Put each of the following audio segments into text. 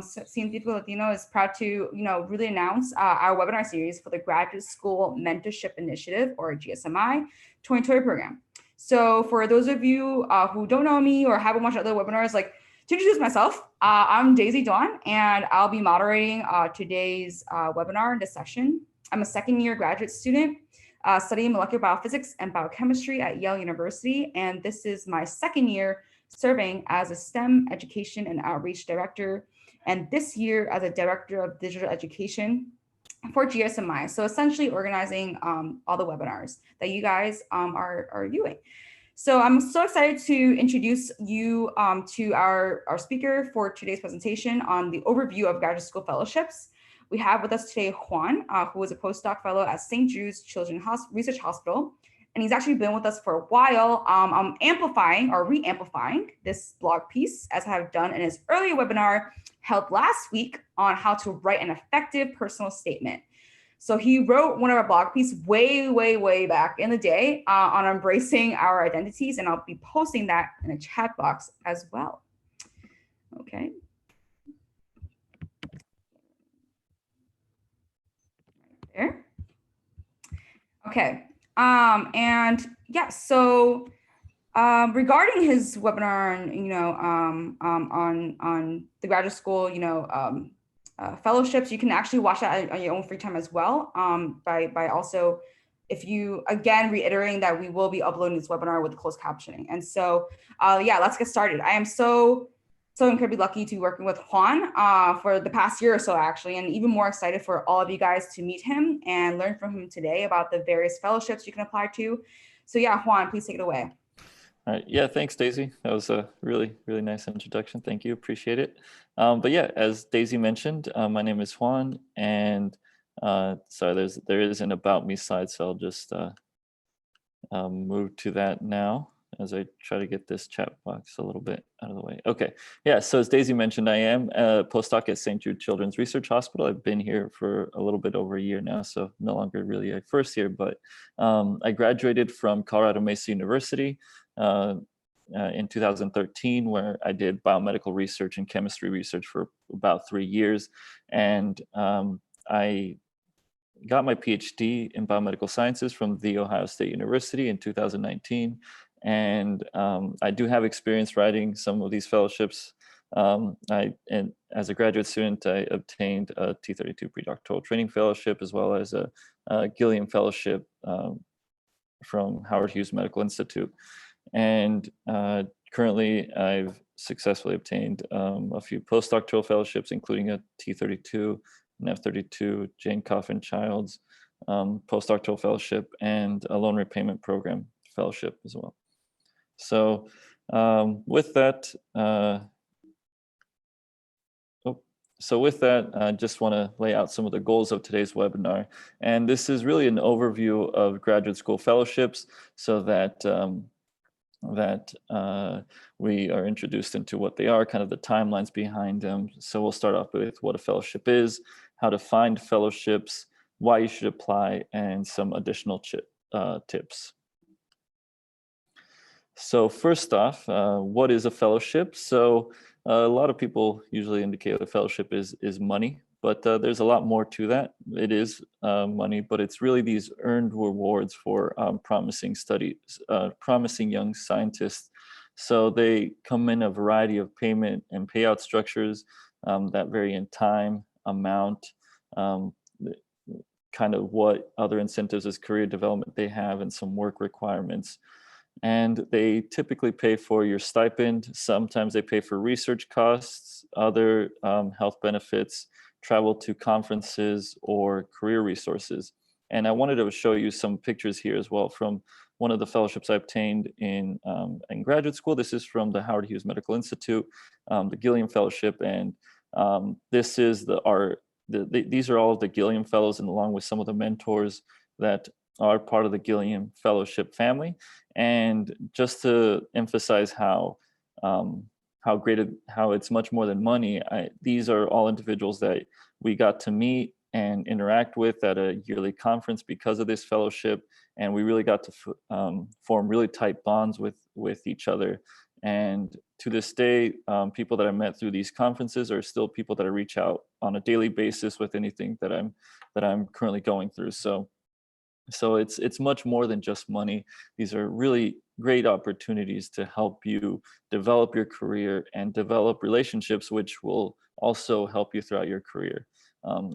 Científico Latino is proud to, really announce our webinar series for the Graduate School Mentorship Initiative, or GSMI 2020 program. So for those of you who don't know me or haven't watched other webinars, to introduce myself, I'm Daisy Dawn, and I'll be moderating today's webinar, this session. I'm a second-year graduate student studying molecular biophysics and biochemistry at Yale University, and this is my second year serving as a STEM education and outreach director, and this year as a director of digital education for GSMI. So essentially organizing all the webinars that you guys are viewing. So I'm so excited to introduce you to our speaker for today's presentation on the overview of graduate school fellowships. We have with us today Juan, who is a postdoc fellow at St. Jude's Children's Research Hospital. And he's actually been with us for a while. I'm amplifying or re-amplifying this blog piece, as I have done in his earlier webinar held last week on how to write an effective personal statement. So he wrote one of our blog pieces way back in the day on embracing our identities, and I'll be posting that in a chat box as well. Okay. There. Okay. And yeah, so regarding his webinar, on the graduate school, fellowships, you can actually watch that on your own free time as well. By also, if you, again, reiterating that we will be uploading this webinar with closed captioning. And so, yeah, let's get started. I am so incredibly lucky to be working with Juan for the past year or so, actually, and even more excited for all of you guys to meet him and learn from him today about the various fellowships you can apply to. So yeah, Juan, please take it away. All right. Yeah, thanks, Daisy. That was a really nice introduction. Thank you. Appreciate it. But yeah, as Daisy mentioned, my name is Juan, and sorry, there is an about me slide, so I'll just move to that now as I try to get this chat box a little bit out of the way. Okay. Yeah. So as Daisy mentioned, I am a postdoc at St. Jude Children's Research Hospital. I've been here for a little bit over a year now, so no longer really a first year, but I graduated from Colorado Mesa University in 2013, where I did biomedical research and chemistry research for about 3 years. And I got my PhD in biomedical sciences from The Ohio State University in 2019. And I do have experience writing some of these fellowships. And as a graduate student, I obtained a T32 predoctoral training fellowship, as well as a Gilliam fellowship from Howard Hughes Medical Institute. And currently, I've successfully obtained a few postdoctoral fellowships, including a T32, an F32, Jane Coffin Childs postdoctoral fellowship, and a loan repayment program fellowship as well. So with that, I just want to lay out some of the goals of today's webinar. And this is really an overview of graduate school fellowships, so that we are introduced into what they are, kind of the timelines behind them. So we'll start off with what a fellowship is, how to find fellowships, why you should apply, and some additional tips. So first off, what is a fellowship? So a lot of people usually indicate that a fellowship is money, but there's a lot more to that. It is money, but it's really these earned rewards for promising young scientists. So they come in a variety of payment and payout structures that vary in time, amount, kind of what other incentives as career development they have, and some work requirements. And they typically pay for your stipend. Sometimes they pay for research costs, other health benefits, travel to conferences, or career resources. And I wanted to show you some pictures here as well from one of the fellowships I obtained in graduate school. This is from the Howard Hughes Medical Institute, the Gilliam Fellowship. And this is these are all of the Gilliam Fellows, and along with some of the mentors that are part of the Gilliam Fellowship family. And just to emphasize how it's much more than money, these are all individuals that we got to meet and interact with at a yearly conference because of this fellowship, and we really got to form really tight bonds with each other. And to this day, people that I met through these conferences are still people that I reach out on a daily basis with anything that I'm currently going through. So it's much more than just money. These are really great opportunities to help you develop your career and develop relationships, which will also help you throughout your career,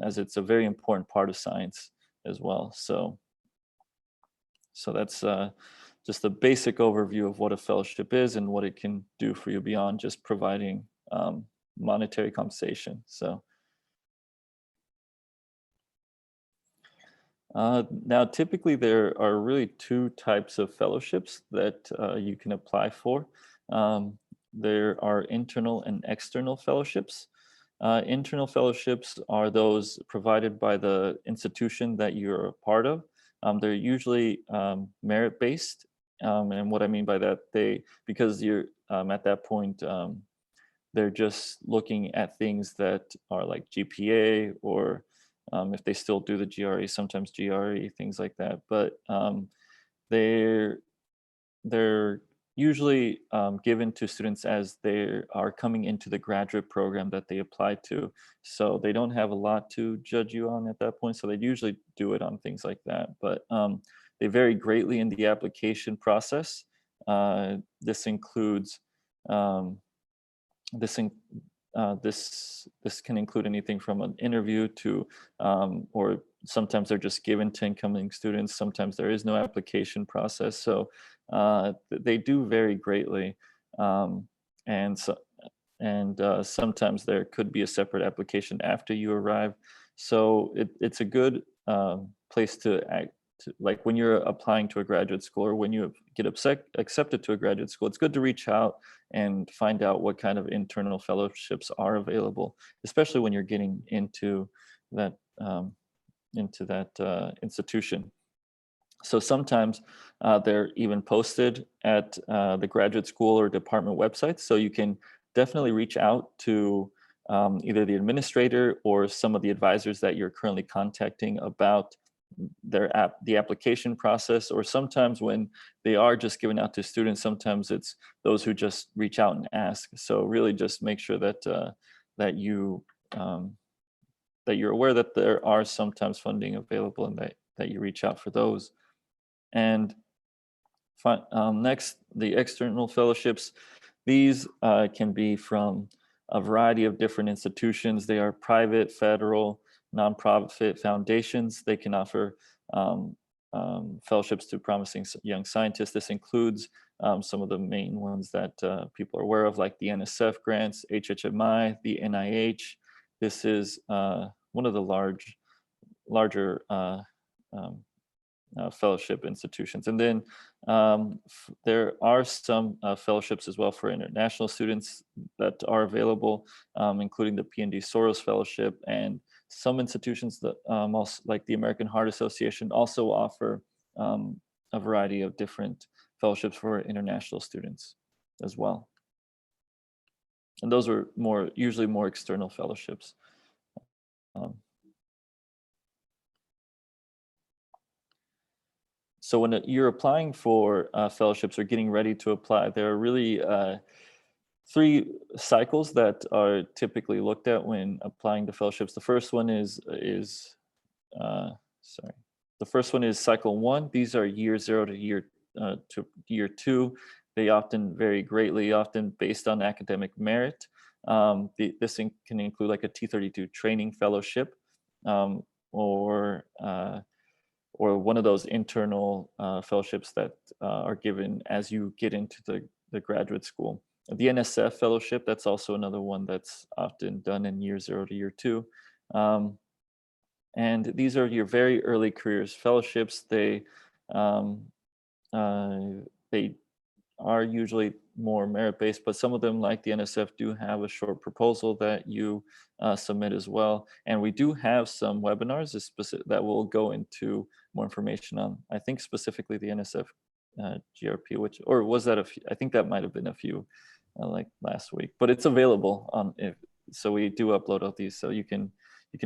as it's a very important part of science as well. So that's just a basic overview of what a fellowship is and what it can do for you beyond just providing monetary compensation. So now, typically there are really two types of fellowships that you can apply for. There are internal and external fellowships. Internal fellowships are those provided by the institution that you're a part of. They're usually merit-based. And what I mean by that, because you're at that point, they're just looking at things that are like GPA, or if they still do the GRE, sometimes GRE, things like that. But they're usually given to students as they are coming into the graduate program that they apply to. So they don't have a lot to judge you on at that point. So they usually do it on things like that. But they vary greatly in the application process. This includes this in, this can include anything from an interview to, or sometimes they're just given to incoming students. Sometimes there is no application process. So they do vary greatly, and sometimes there could be a separate application after you arrive. So it's a good place to act. Like when you're applying to a graduate school, or when you get accepted to a graduate school, it's good to reach out and find out what kind of internal fellowships are available, especially when you're getting into that institution. So sometimes they're even posted at the graduate school or department websites. So you can definitely reach out to either the administrator or some of the advisors that you're currently contacting about the application process. Or sometimes when they are just given out to students, sometimes it's those who just reach out and ask. So really just make sure that that you're aware that there are sometimes funding available, and that you reach out for those. And next, the external fellowships. These can be from a variety of different institutions. They are private, federal, nonprofit foundations. They can offer fellowships to promising young scientists. This includes some of the main ones that people are aware of, like the NSF grants, HHMI, the NIH. This is one of the larger fellowship institutions. And then there are some fellowships as well for international students that are available, including the P&D Soros Fellowship. And some institutions that also, like the American Heart Association, also offer a variety of different fellowships for international students as well. And those are usually more external fellowships. So when you're applying for fellowships or getting ready to apply, there are really 3 cycles that are typically looked at when applying to fellowships. The first one is cycle 1. These are year 0 to year 2. They often vary greatly, often based on academic merit. This can include like a T32 training fellowship, or one of those internal fellowships that are given as you get into the graduate school. The NSF fellowship, that's also another one that's often done in year 0 to year 2. And these are your very early careers fellowships. They are usually more merit-based, but some of them, like the NSF, do have a short proposal that you submit as well. And we do have some webinars that will go into more information on, I think specifically the NSF GRP, or was that I think that might have been a few like last week, but it's available on so we do upload all these, so you can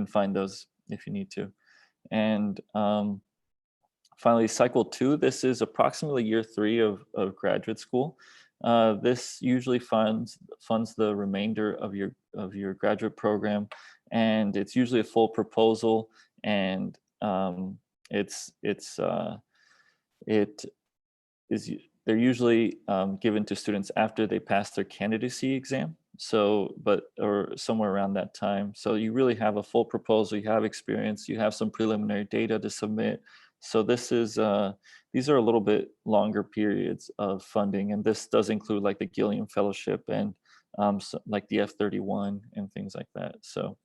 find those if you need to. And finally, cycle 2, this is approximately year 3 of graduate school. This usually funds the remainder of your graduate program, and it's usually a full proposal, and it's it is they're usually given to students after they pass their candidacy exam. So, or somewhere around that time. So you really have a full proposal, you have experience, you have some preliminary data to submit. So these are a little bit longer periods of funding, and this does include like the Gilliam Fellowship and so like the F-31 and things like that. So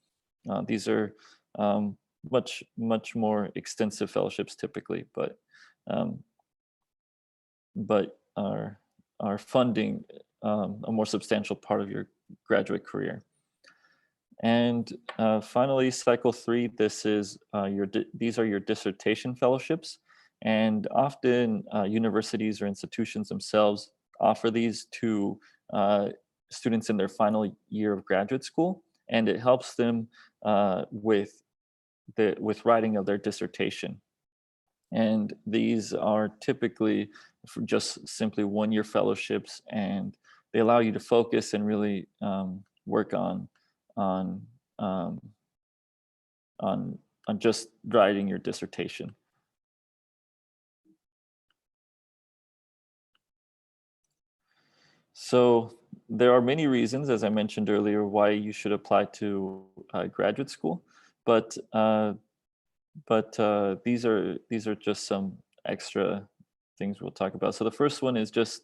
these are much more extensive fellowships typically, um, but are funding a more substantial part of your graduate career. And finally, cycle 3, this is these are your dissertation fellowships. And often universities or institutions themselves offer these to students in their final year of graduate school. And it helps them with writing of their dissertation. And these are typically for just simply 1-year fellowships, and they allow you to focus and really work on um, on just writing your dissertation. So there are many reasons, as I mentioned earlier, why you should apply to graduate school, but these are just some extra things we'll talk about. So the first one is just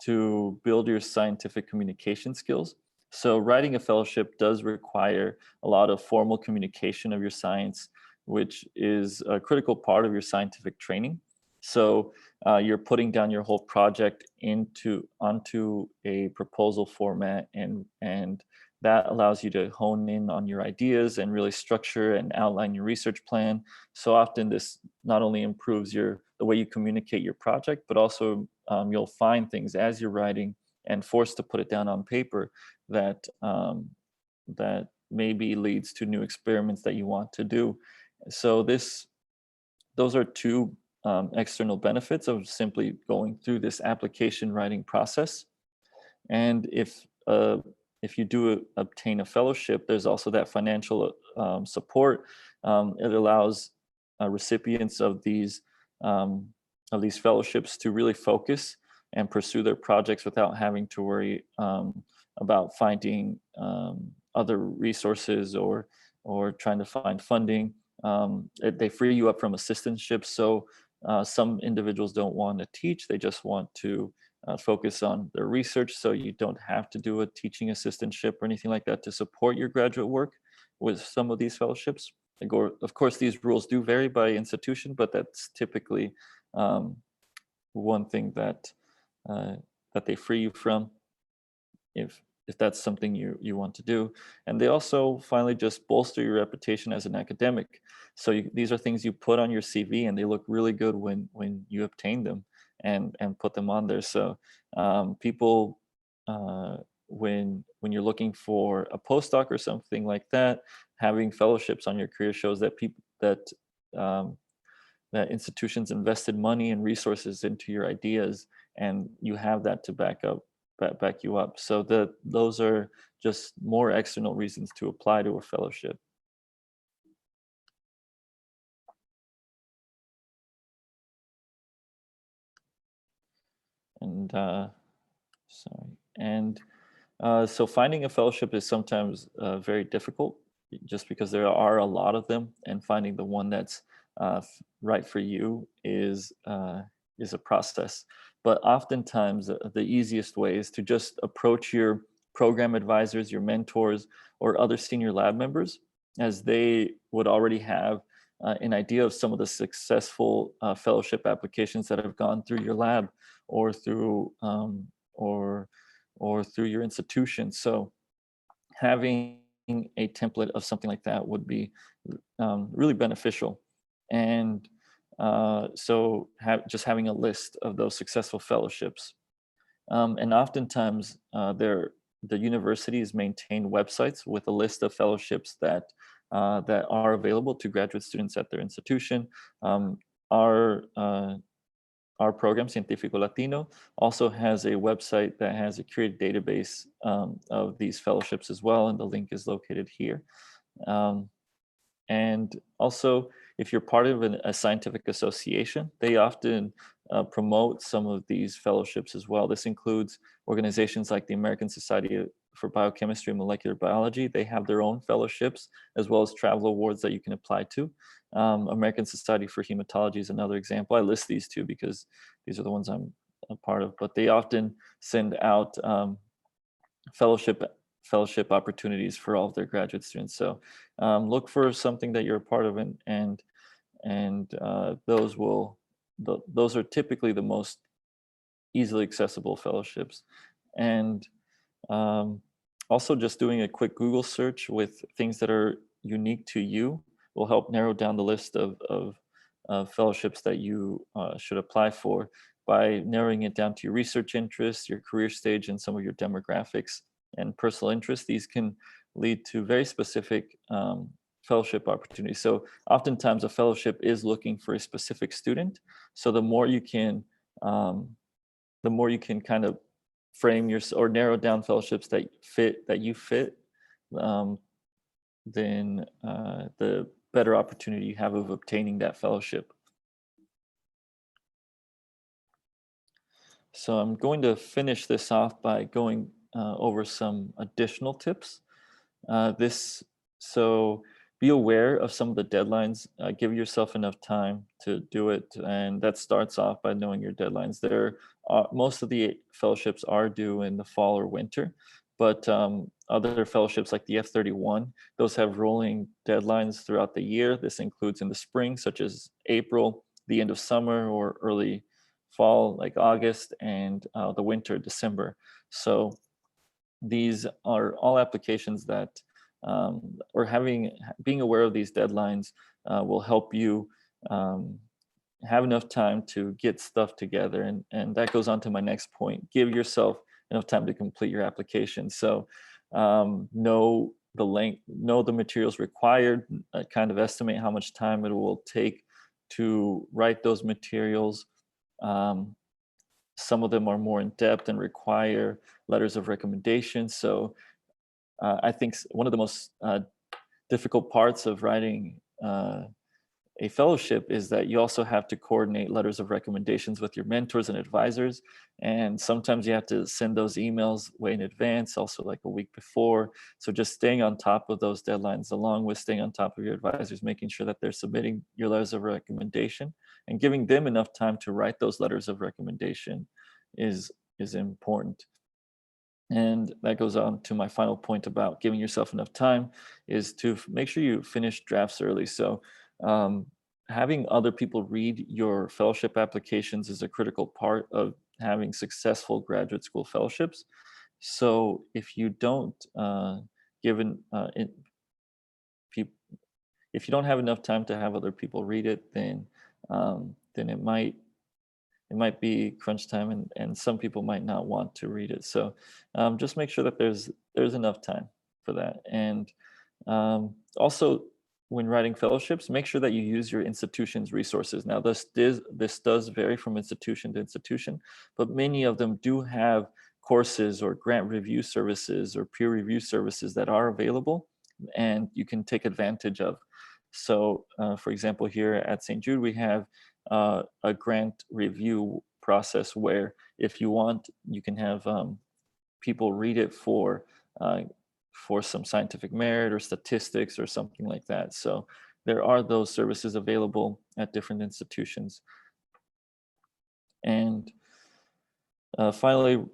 to build your scientific communication skills. So writing a fellowship does require a lot of formal communication of your science, which is a critical part of your scientific training. So you're putting down your whole project onto a proposal format, and that allows you to hone in on your ideas and really structure and outline your research plan. So often this not only improves the way you communicate your project, but also you'll find things as you're writing and forced to put it down on paper that that maybe leads to new experiments that you want to do. So those are two external benefits of simply going through this application writing process. And if you do obtain a fellowship, there's also that financial support. It allows recipients of these fellowships to really focus and pursue their projects without having to worry about finding other resources or trying to find funding. They free you up from assistantships. So some individuals don't want to teach; they just want to focus on their research, so you don't have to do a teaching assistantship or anything like that to support your graduate work with some of these fellowships. Of course, these rules do vary by institution, but that's typically one thing that that they free you from if that's something you want to do. And they also finally just bolster your reputation as an academic. So these are things you put on your CV, and they look really good when you obtain them and put them on there. So people when you're looking for a postdoc or something like that, having fellowships on your career shows that people um, that institutions invested money and resources into your ideas, and you have that to back you up. So those are just more external reasons to apply to a fellowship. And so finding a fellowship is sometimes very difficult, just because there are a lot of them, and finding the one that's right for you is a process. But oftentimes the easiest way is to just approach your program advisors, your mentors, or other senior lab members, as they would already have an idea of some of the successful fellowship applications that have gone through your lab or through or through your institution. So having a template of something like that would be really beneficial. And so just having a list of those successful fellowships. And oftentimes the universities maintain websites with a list of fellowships that are available to graduate students at their institution. Our our program, Científico Latino, also has a website that has a curated database of these fellowships as well, and the link is located here. And also, if you're part of a scientific association, they often promote some of these fellowships as well. This includes organizations like the American Society for Biochemistry and Molecular Biology. They have their own fellowships, as well as travel awards that you can apply to. American Society for Hematology is another example. I list these two because these are the ones I'm a part of, but they often send out fellowship opportunities for all of their graduate students. So look for something that you're a part of, and those are typically the most easily accessible fellowships. And also, just doing a quick Google search with things that are unique to you will help narrow down the list of fellowships that you should apply for by narrowing it down to your research interests, your career stage, and some of your demographics and personal interests. These can lead to very specific fellowship opportunities. So oftentimes a fellowship is looking for a specific student. So the more you can kind of frame your or narrow down fellowships that you fit, then the better opportunity you have of obtaining that fellowship. So I'm going to finish this off by going over some additional tips. So be aware of some of the deadlines. Give yourself enough time to do it, and that starts off by knowing your deadlines. Most of the fellowships are due in the fall or winter, but other fellowships like the F31, those have rolling deadlines throughout the year. This includes in the spring, such as April, the end of summer, or early fall, like August, and the winter, December. So these are all applications that, being aware of these deadlines will help you have enough time to get stuff together. And that goes on to my next point. Give yourself enough time to complete your application. So know the length, know the materials required, kind of estimate how much time it will take to write those materials. Some of them are more in depth and require letters of recommendation. So I think one of the most difficult parts of writing a fellowship is that you also have to coordinate letters of recommendations with your mentors and advisors. And sometimes you have to send those emails way in advance, also like a week before. So just staying on top of those deadlines, along with staying on top of your advisors, making sure that they're submitting your letters of recommendation and giving them enough time to write those letters of recommendation is important. And that goes on to my final point about giving yourself enough time, is to make sure you finish drafts early. So having other people read your fellowship applications is a critical part of having successful graduate school fellowships. So if you don't if you don't have enough time to have other people read it, then it might be crunch time, and some people might not want to read it. So just make sure that there's enough time for that. And also, when writing fellowships, make sure that you use your institution's resources. Now, this does vary from institution to institution, but many of them do have courses or grant review services or peer review services that are available and you can take advantage of. So, for example, here at St. Jude, we have a grant review process where if you want, you can have people read it for some scientific merit or statistics or something like that. So there are those services available at different institutions. And finally,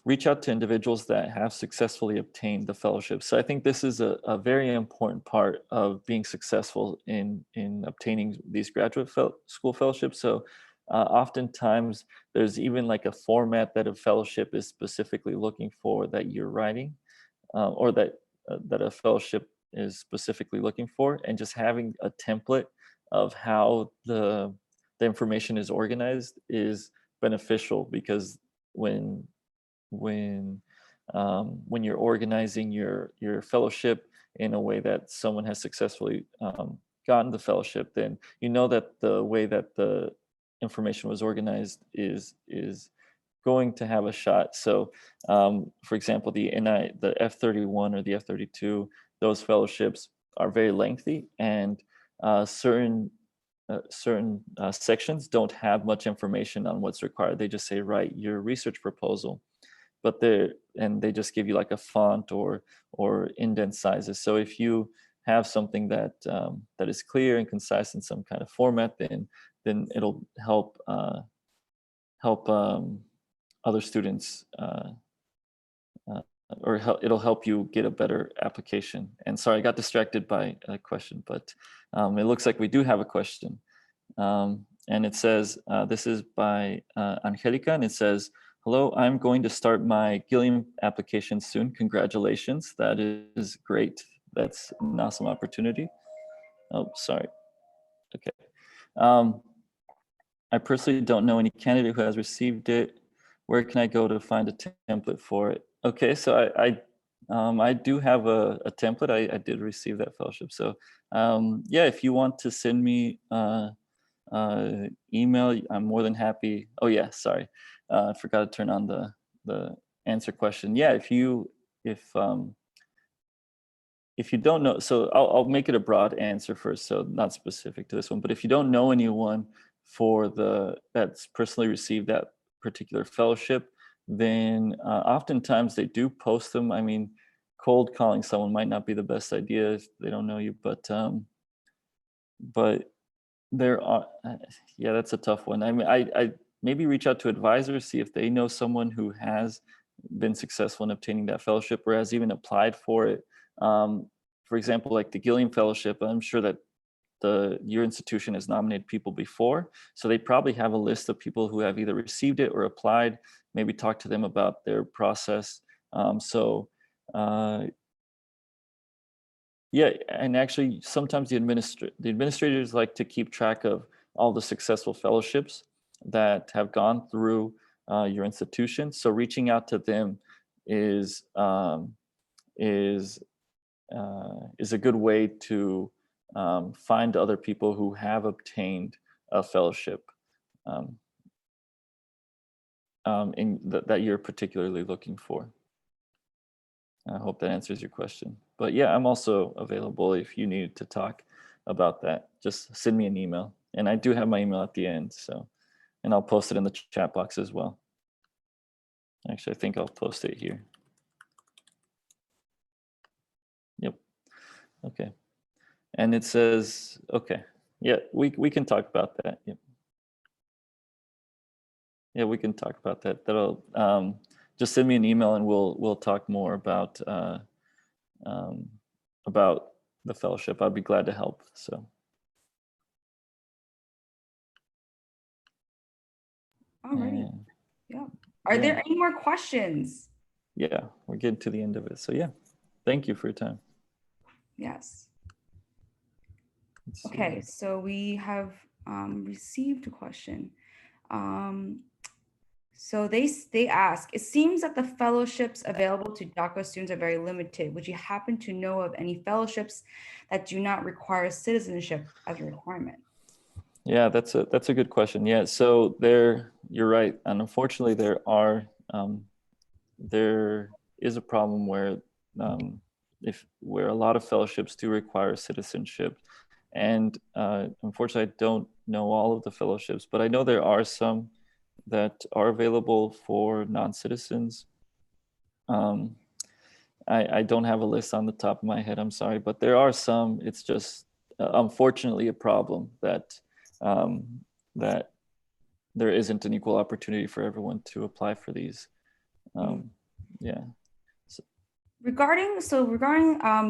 reach out to individuals that have successfully obtained the fellowship. So I think this is a very important part of being successful in obtaining these graduate school fellowships. So oftentimes there's even like a format that a fellowship is specifically looking for that you're writing, or that a fellowship is specifically looking for, and just having a template of how the information is organized is beneficial, because when you're organizing your fellowship in a way that someone has successfully gotten the fellowship, then you know that the way that the information was organized is going to have a shot. So, for example, the F31 or the F32, those fellowships are very lengthy, and certain sections don't have much information on what's required. They just say, write your research proposal, but they just give you like a font or indent sizes. So if you have something that that is clear and concise in some kind of format, then it'll help other students it'll help you get a better application. And sorry, I got distracted by a question, but it looks like we do have a question. And it says, this is by Angelica, and it says, hello, I'm going to start my Gilliam application soon. Congratulations, that is great. That's an awesome opportunity. Oh, sorry. Okay. I personally don't know any candidate who has received it. Where can I go to find a template for it? Okay, so I do have a template. I did receive that fellowship. So yeah, if you want to send me email, I'm more than happy. Oh yeah, sorry, I forgot to turn on the answer question. Yeah, if you don't know, so I'll make it a broad answer first, so not specific to this one. But if you don't know anyone that's personally received that particular fellowship, then oftentimes they do post them. I mean, cold calling someone might not be the best idea if they don't know you, but there are, yeah, that's a tough one. I mean, I maybe reach out to advisors, see if they know someone who has been successful in obtaining that fellowship or has even applied for it. For example, like the Gilliam Fellowship, I'm sure that your institution has nominated people before, so they probably have a list of people who have either received it or applied. Maybe talk to them about their process. Yeah, and actually sometimes the administrators like to keep track of all the successful fellowships that have gone through your institution. So reaching out to them is a good way to find other people who have obtained a fellowship that you're particularly looking for. I hope that answers your question. But yeah, I'm also available if you need to talk about that. Just send me an email. And I do have my email at the end, so, and I'll post it in the chat box as well. Actually, I think I'll post it here. Yep. Okay. And it says, okay, yeah, we can talk about that. Yep. Yeah, we can talk about that. That'll just send me an email and we'll talk more about the fellowship. I'd be glad to help. So. Alrighty. Yeah. Are there any more questions? Yeah, we're getting to the end of it. So yeah, thank you for your time. Yes. Okay, so we have received a question. So they ask, it seems that the fellowships available to DACA students are very limited. Would you happen to know of any fellowships that do not require citizenship as a requirement? Yeah, that's a good question. Yeah, so you're right. And unfortunately there is a problem where where a lot of fellowships do require citizenship. And unfortunately, I don't know all of the fellowships, but I know there are some that are available for non-citizens. I don't have a list on the top of my head, I'm sorry, but there are some. It's just unfortunately a problem that that there isn't an equal opportunity for everyone to apply for these. Yeah. Regarding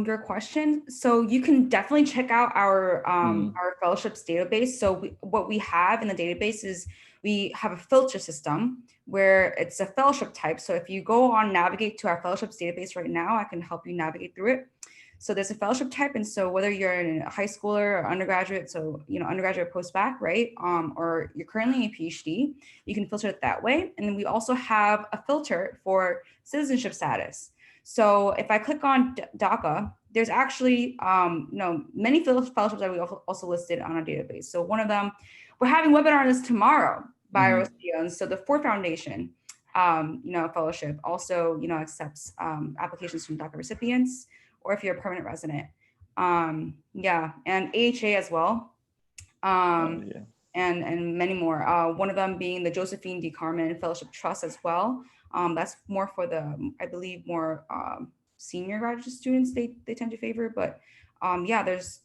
your question, so you can definitely check out our fellowships database. So what we have in the database is we have a filter system where it's a fellowship type. So if you go on navigate to our fellowships database right now, I can help you navigate through it. So there's a fellowship type, and so whether you're a high schooler or undergraduate, so undergraduate post-bac, right, or you're currently a PhD, you can filter it that way. And then we also have a filter for citizenship status. So if I click on DACA, there's actually many fellowships that we also listed on our database. So one of them, we're having webinar this tomorrow by Rocio. And so the Ford Foundation, fellowship also, accepts applications from DACA recipients, or if you're a permanent resident. And AHA as well. And many more. One of them being the Josephine D. Carmen Fellowship Trust as well. That's more for the, I believe, more senior graduate students they tend to favor. But there's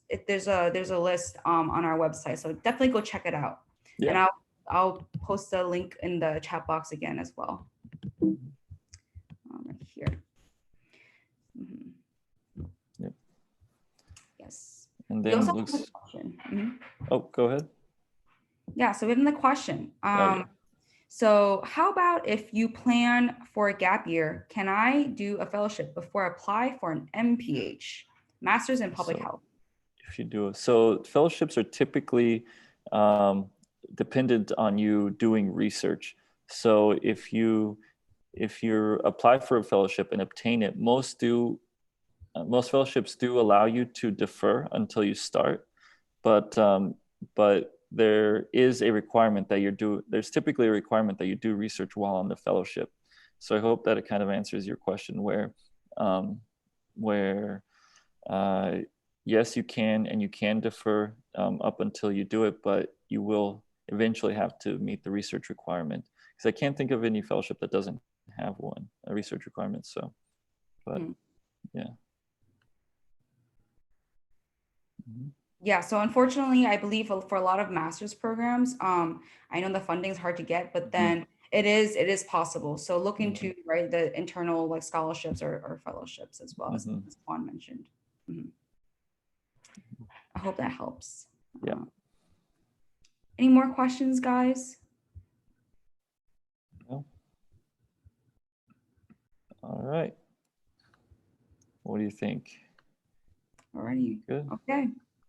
a list on our website, so definitely go check it out. Yeah. And I'll post a link in the chat box again as well. Right here. Yep. Yes. And then it looks. Oh, go ahead. Yeah, so we have another question. So how about if you plan for a gap year, can I do a fellowship before I apply for an MPH, Master's in Public Health? If you do, so fellowships are typically dependent on you doing research. So if you apply for a fellowship and obtain it, most fellowships do allow you to defer until you start, but there is a requirement that there's typically a requirement that you do research while on the fellowship. So I hope that it kind of answers your question where yes, you can defer up until you do it, but you will eventually have to meet the research requirement. Because I can't think of any fellowship that doesn't have a research requirement. So, but yeah. Yeah, so unfortunately, I believe for a lot of master's programs, I know the funding is hard to get, but then it is possible. So look into the internal like scholarships or fellowships as well as Juan mentioned. I hope that helps. Yeah. Any more questions, guys? No. All right. What do you think? Alrighty. Good. Okay.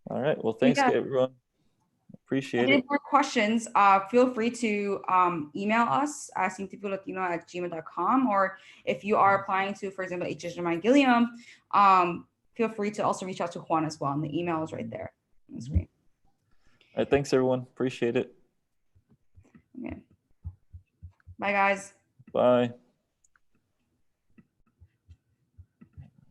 All right. Well, thanks, everyone. Appreciate it. Any more questions, feel free to email us at cientificolatino@gmail.com, or if you are applying to, for example, HSMI Gilliam, feel free to also reach out to Juan as well, and the email is right there on the screen. All right, thanks, everyone. Appreciate it. Okay. Bye, guys. Bye.